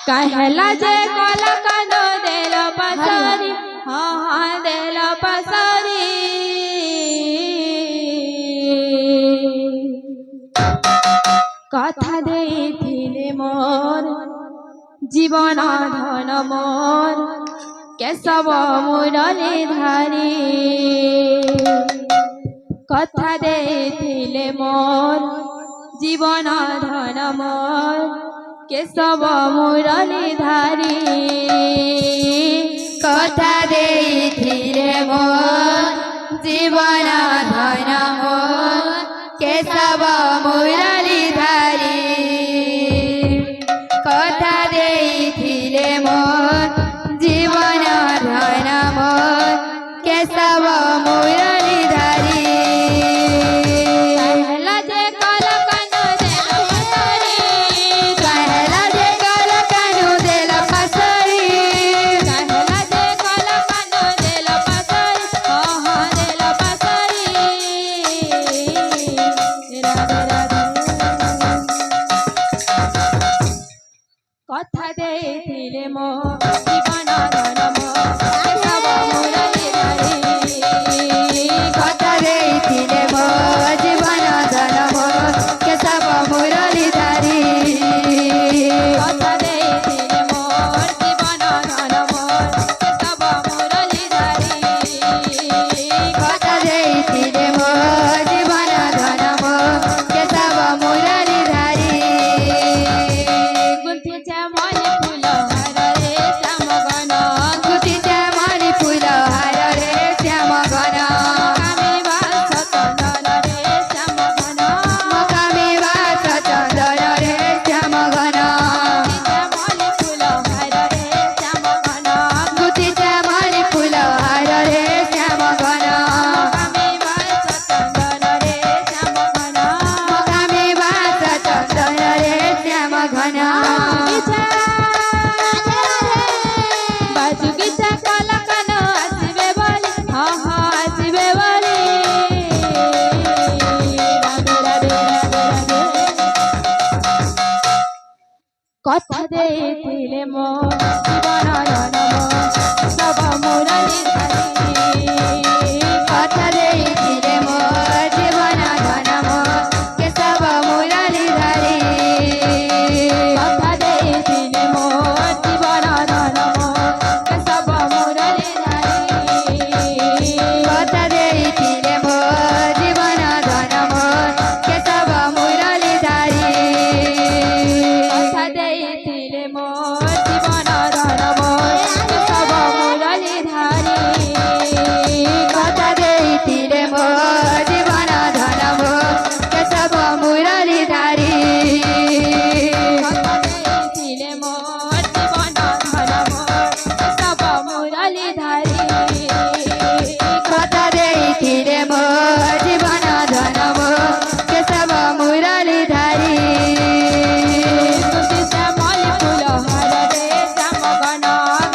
कहला जे कला कानो देल पसरी हाँ हाँ देल पसरी कथा देथिले मोर जीवन धन मोर केशव मुरली धारी कथा देथिले मोर जीवन धन मोर केशव मुरली धारी कथा देथिले मोर जीवन धन मोर केशव मुरली धारी कथा देथिले मोर जीवन धन मोर केशव मुरली धारी कथा देथिले मोर जीवन धन मोर केशव मुरली धारी कथा देथिले मोर जीवन धन मोर केशव मुरली धारी कथा देथिले मोर जीवन धन मोर केशव मुरली धारी कथा देथिले मोर जीवन धन मोर केशव मुरली धारी गुंथीच्या मणी फुल हार रे श्याम गण गुंथीच्या मणी फुल हार रे श्याम गण कामे वास चंदन रे श्याम गण मकामे वास चंदन रे श्याम गण गुंथीच्या मणी फुल हार रे श्याम गण गुंथीच्या मणी फुल हार रे श्याम गण कामे वास चंदन रे श्याम गण बाजुगीच्या कला कान आसिबे बोली हाँ हाँ आसिबे बोली राधे राधे राधे राधे कथा देथिले मोर जीवन धन मोर सब मुरली धारी कथा देथिले मोर जीवन धन मोर केशव मुरली धारी कथा देथिले मोर जीवन धन मोर केशव मुरली धारी कथा देथिले मोर जीवन धन मोर केशव मुरली धारी कथा देथिले मोर जीवन धन मोर केशव मुरली धारी कथा देथिले मोर जीवन धन मोर केशव मुरली धारी कथा देथिले मोर जीवन धन मोर केशव मुरली धारी कथा देथिले मोर जीवन धन मोर केशव मुरली धारी गुंथीच्या मणी फुल हार रे श्याम गण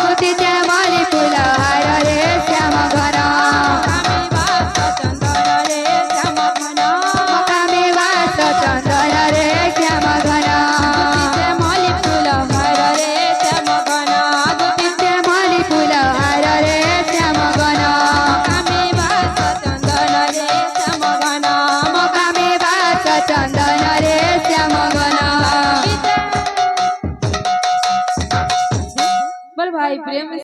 गुंथीच्या मणी फुल हार रे श्याम गण कामे वास चंदन रे श्याम गण मकामे वास चंदन रे श्याम गण गुंथीच्या मणी फुल हार रे श्याम गण गुंथीच्या मणी फुल हार रे श्याम गण कामे वास चंदन रे श्याम गण मकामे वास चंदन रे श्याम गण बोल भाई प्रेम